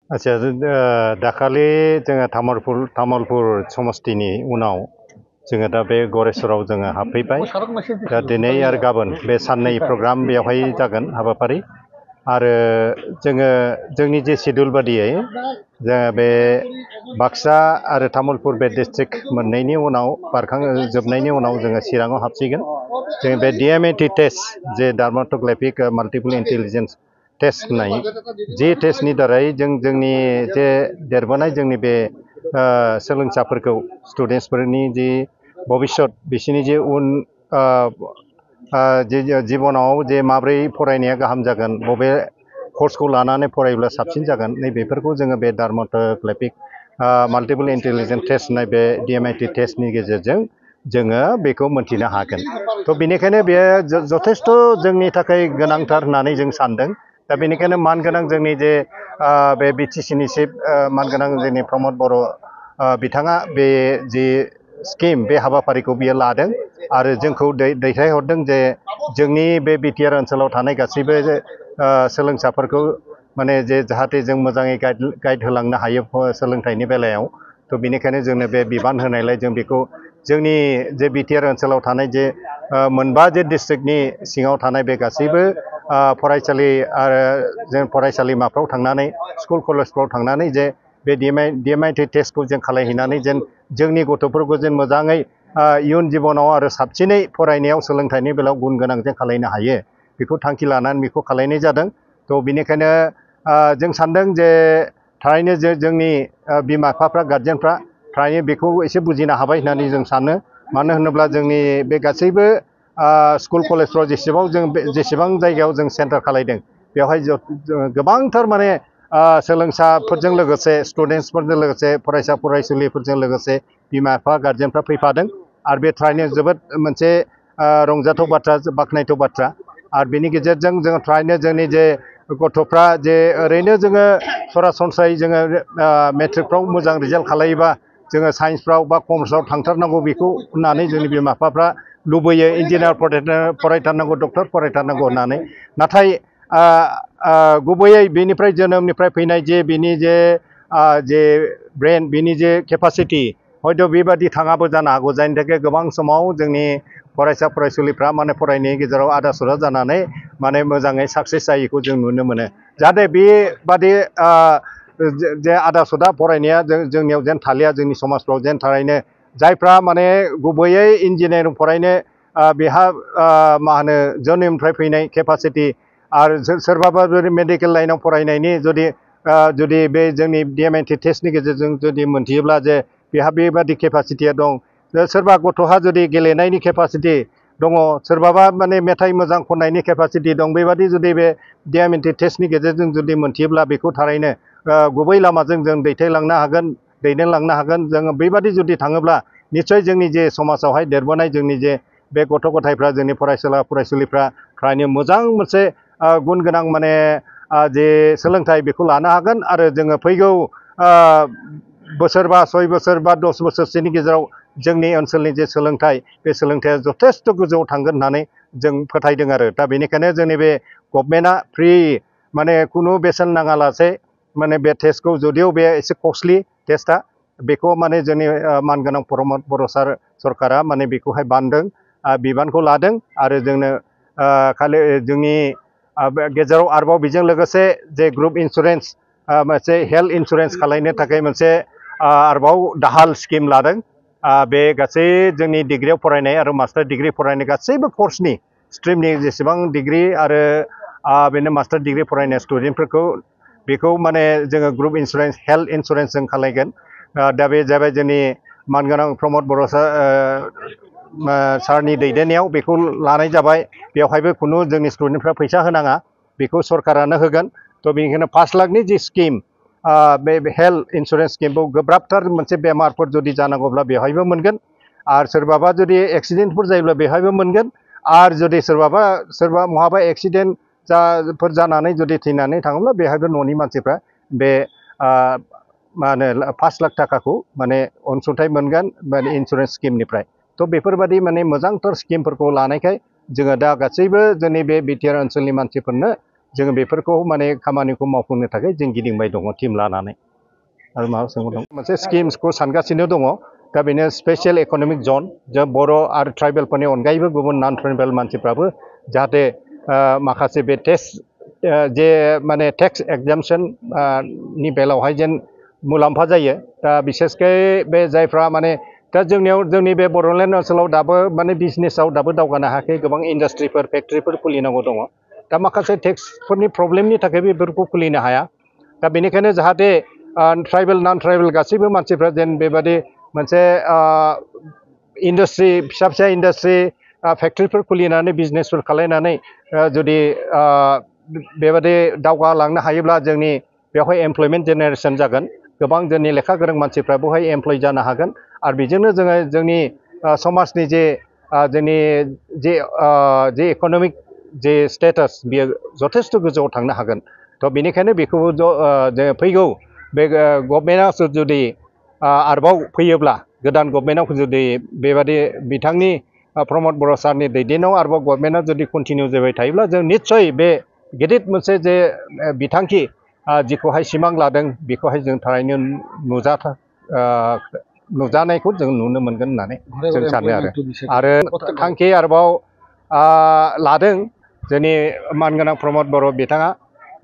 आच्छा दाखालि जोङो तामुलपुर समस्तिनि उनाव जोङो दा बे गरेस्वराव जोङो हाबफैबाय। दा दिनै आरो गाबोन बे साननै प्रग्राम बेवहाय जागोन हाबाफारि आरो जोङो जोंनि जे सिडुल बादियै जोङो बे बाक्सा आरो तामुलपुर बे डिस्ट्रिक्ट मोननैनि उनाव जोबनायनि उनाव जोङो चिराङाव हाबसिगोन। जों बे DMAT टेस्ट जे डार्माट'ग्राफिक माल्टिपल इन्टेलिजेन्स टेस्ट होननाय जि टेस्टनि दारै जोंनि जे देरबोनाय जोंनि बे सोलोंसाफोरखौ स्टुडेन्टसफोरनि जि भबिष्यत बिसोरनि जे उन जिबनाव जे माब्रै फरायनाया गाहाम जागोन, बबे कर्सखौ लानानै फरायोब्ला साबसिन जागोन, नैबेफोरखौ जोङो बे डार्माट'ग्राफिक माल्टिपल इन्टेलिजेन्स टेस्ट होननाय बे DMAT टेस्टनि गेजेरजों जोङो बेखौ मोनथिनो हागोन। थ' बेनिखायनो बेयो जथेस्थ' जोंनि थाखाय गोनांथार होननानै जों सानदों। दा बेनिखायनो मानगोनां जोंनि जे बे BTC नि चिफ मानगोनां जोंनि प्रमद बर' बिथाङा बे जि स्किम बे हाबाफारिखौ बियो लादों आरो जोंखौ दैथायहरदों जे जोंनि बे BTR ओनसोलाव थानाय गासैबो सोलोंसाफोरखौ माने जे जाहाथे जों मोजाङै गाइड होलांनो हायो सोलोंथाइनि बेलायाव। थ' बेनिखायनो जोंनो बे बिबान होनायलाय जों बेखौ जोंनि जे BTR ओनसोलाव थानाय जे मोनबा जे डिस्ट्रिक्टनि सिङाव थानाय बे गासैबो फरायसालि आरो जों फरायसालिमाफ्राव थांनानै स्कुल कलेजफ्राव थांनानै जे बे DMAT टेस्टखौ जों खालायहैनानै जेन जोंनि गथ'फोरखौ जेन मोजाङै इयुन जिबनाव आरो साबसिनै फरायनायाव सोलोंथाइनि बेलायाव गुन गोनां जों खालायनो हायो, बेखौ थांखि लानानै बेखौ खालायनाय जादों। थ' बेनिखायनो जों सानदों जे थारैनो जोंनि बिमा बिफाफ्रा गार्जेनफ्रा थारैनो बेखौ एसे बुजिनो हाबाय होननानै जों सानो। मानो होनोब्ला जोंनि बे गासैबो स्कुल कलेजफ्राव जेसेबां जायगायाव जों सेन्टार खालायदों बेवहाय गोबांथार माने सोलोंसाफोरजों लोगोसे स्टुडेन्टसफोरजों लोगोसे फरायसा फरायसुलिफोरजों लोगोसे बिमा बिफा गार्जेनफ्रा फैफादों आरो बे थारैनो जोबोद मोनसे रंजाथाव बाथ्रा, बाख्नायथाव बाथ्रा। आरो बेनि गेजेरजों जोङो थारैनो जोंनि जे गथ'फ्रा जे ओरैनो जोङो सरासनस्रायै जोङो मेट्रिकफ्राव मोजां रिजाल्ट खालायोबा जोङो साइन्सफ्राव बा कमार्सआव थांथारनांगौ बेखौ होननानै जोंनि बिमा बिफाफ्रा लुबैयो, इन्जिनियार फरायथारनांगौ, डक्टर फरायथारनांगौ होननानै। नाथाय गुबैयै बेनिफ्राय जोनोमनिफ्राय फैनाय जे बिनि जे ब्रेन, बिनि जे केपासिटि हयथ' बेबादि थाङाबो जानो हागौ, जायनि थाखाय गोबां समाव जोंनि फरायसा फरायसुलिफ्रा माने फरायनायनि गेजेराव आदा सुदा जानानै माने मोजाङै साक्सेस जायैखौ जों नुनो मोनो। जाहाथे बेबादि जे आदा सुदा फरायनाया जोंनियाव जेन थालिया, जोंनि समाजफ्राव जेन थारैनो जायफ्रा माने गुबैयै इन्जिनियारिं फरायनो बेहा मा होनो जोनोमनिफ्राय फैनाय केपासिटि आरो सोरबाबा जुदि मेडिकेल लाइनाव फरायनायनि जुदि बे जोंनि DMAT टेस्टनि गेजेरजों जुदि मोनथियोब्ला जे बेहा बेबादि केपासिटिया दं, सोरबा गथ'हा जुदि गेलेनायनि केपासिटि दङ, सोरबाबा माने मेथाइ मोजां खननायनि केपासिटि दं, बेबादि जुदि बे DMAT टेस्टनि गेजेरजों जुदि मोनथियोब्ला बेखौ थारैनो गुबै लामाजों जों दैदेनलांनो हागोन। जोङो बेबादि जुदि थाङोब्ला निस्सय जोंनि जे समाजावहाय देरबोनाय जोंनि जे बे गथ' गथायफ्रा, जोंनि फरायसुला फरायसुलिफ्रा थारैनो मोजां मोनसे गुन गोनां माने जे सोलोंथाइ बेखौ लानो हागोन आरो जोङो फैगौ बोसोर बा 6 बोसोर बा 10 बोसोरसोनि गेजेराव जोंनि ओनसोलनि जे सोलोंथाइ, बे सोलोंथाइया जथेस्थ' गोजौआव थांगोन होननानै जों फोथायदों आरो। दा बेनिखायनो जोंनि बे गभर्नमेन्टआ फ्रि माने खुनु बेसेन नाङालासे माने बे टेस्टखौ, जुदिও बे एसे कस्टलि टेस्टआ, बेखौ माने जोंनि मानगोनां प्रमद बर' सरकारा माने बेखौहाय बानदों, बिबानखौ लादों आरो जोंनो खालि जोंनि गेजेराव आरोबाव बेजों लोगोसे जे ग्रुप इन्सुरेन्स मोनसे हेल्थ इन्सुरेन्स खालायनो थाखाय मोनसे आरोबाव दाहाल स्किम लादों। बे गासै जोंनि डिग्रियाव फरायनाय आरो मास्टार डिग्रि फरायनाय गासैबो कर्सनि स्ट्रिमनि जेसेबां डिग्रि आरो बेनो मास्टार डिग्रि फरायनाय स्टुडेन्टफोरखौ बेखौ माने जोङो ग्रुप इन्सुरेन्स, हेल्थ इन्सुरेन्स जों खालायगोन। दा बे जाबाय जोंनि मानगोनां प्रमद बर' सारनि दैदेननायाव बेखौ लानाय जाबाय। बेवहायबो खुनु जोंनि स्टुडेन्टफ्रा फैसा होनाङा, बेखौ सरकारानो होगोन। थ' बेनिखायनो 5 लाखनि जि स्किम, बे हेल्थ इन्सुरेन्स स्किमखौ गोब्राबथार मोनसे बेमारफोर जुदि जानांगौब्ला बेवहायबो मोनगोन, आरो सोरबाबा जुदि एक्सिडेन्टफोर जायोब्ला बेवहायबो मोनगोन, आरो जुदि सोरबा महाबा एक्सिडेन्ट जानानै जुदि थैनानै थाङोब्ला बेवहायबो न'नि मानसिफ्रा बे मा होनो 5 लाख थाखाखौ माने अनसुंथाइ मोनगोन माने इन्सुरेन्स स्किमनिफ्राय। थ' बेफोरबादि माने मोजांथार स्किमफोरखौ लानायखाय जोङो दा गासैबो जोंनि बे BTR ओनसोलनि मानसिफोरनो जोङो बेफोरखौ माने खामानिखौ मावफुंनो थाखाय जों गिदिंबाय दङ टीम लानानै आरो माबा सोंनो दं मोनसे स्किम्सखौ सानगासिनो दङ दा बेनो स्पेशल इक'नमिक जन जों बर' आरो ट्राइबेलफोरनि अनगायैबो गुबुन नन ट्राइबेल मानसिफ्राबो जाहाथे माखासे बे जे माने टेक्स एग्जाम्पसन नि बेलायावहाय जेन मुलाम्फा जायो दा बिसेसकै बे जायफ्रा माने दा जोंनि बे बड'लेण्ड ओनसोलाव दाबो माने बिजनेसाव दाबो दावगानो हायाखै गोबां इन्डास्ट्रिफोर फेक्ट्रिफोर खुलिनांगौ दङ दा माखासे टेक्सफोरनि प्रब्लेमनि थाखाय बेफोरखौ खुलिनो हाया दा बेनिखायनो जाहाथे ट्राइबेल नन ट्राइबेल गासैबो मानसिफ्रा जेन बेबादि मोनसे इन्डास्ट्रि फिसा फिसा इन्डास्ट्रि फेक्ट्रिफोर खुलिनानै बिजनेसफोर खालायनानै जुदि बेबादि दावगालांनो हायोब्ला जोंनि बेवहाय एमप्लयमेन्ट जेनेरेसन जागोन गोबां जोंनि लेखा गोरों मानसिफ्रा बेवहाय एमप्लय जानो हागोन आरो बेजोंनो जोङो जोंनि समाजनि जे जोंनि जे इक'नमिक जे स्टेटास बियो जथेस्थ' गोजौआव थांनो हागोन थ' बेनिखायनो बेखौबो जोङो फैगौ बे गभर्नमेन्टआ जुदि आरोबाव फैयोब्ला गोदान गभर्नमेन्टआव जुदि बेबादि बिथांनि प्रमद बर' सारनि दैदेननायाव आरोबाव गभर्नमेन्टआ जुदि कन्टिनिउ जाबाय थायोब्ला जों निस्सय बे गिदिर मोनसे जे बिथांखि जिखौहाय सिमां लादों बेखौहाय जों थारैनो नुजानायखौ जों नुनो मोनगोन होननानै जों सानो आरो थांखि आरोबाव लादों जोंनि मानगोनां प्रमद बर' बिथाङा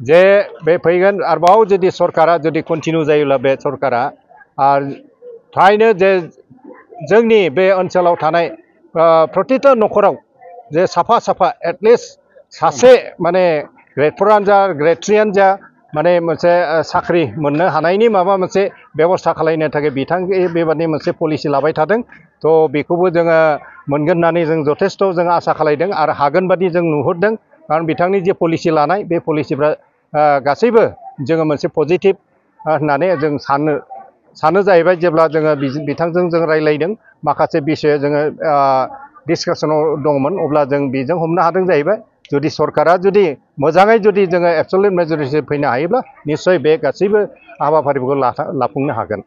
जे बे फैगोन आरोबाव जुदि सरकारा जुदि कन्टिनिउ जायोब्ला बे सरकारा थारैनो जे जोंनि बे ओनसोलाव थानाय प्रतिथा न'खराव जे साफा साफा एटलिस्ट सासे माने ग्रेड 4 जा ग्रेड 3 जा माने मोनसे साख्रि मोननो हानायनि माबा मोनसे बेबस्था खालामनो थाखाय बिथांखि बेबादि मोनसे पलिसि लाबाय थादों थ' बेखौबो जोङो मोनगोन होननानै जों जथेस्थ' जों आसा खालामदों आरो हागोन बादि जों नुहुरदों खारन बिथांनि जे पलिसि लानाय बे पलिसिफ्रा गासैबो जोङो मोनसे पजिटिभ होननानै जों सानो जाहैबाय जेब्ला जोङो बिथांजों जों रायज्लायदों माखासे बिसय जोङो डिसकासनाव दंमोन अब्ला जों बेजों हमनो हादों जाहैबाय जुदि सरकारा जुदि मोजाङै जुदि जोङो एबसलिउट मेजरिटि फैनो हायोब्ला निस्सय बे गासैबो हाबाफारिफोरखौ लाफुंनो हागोन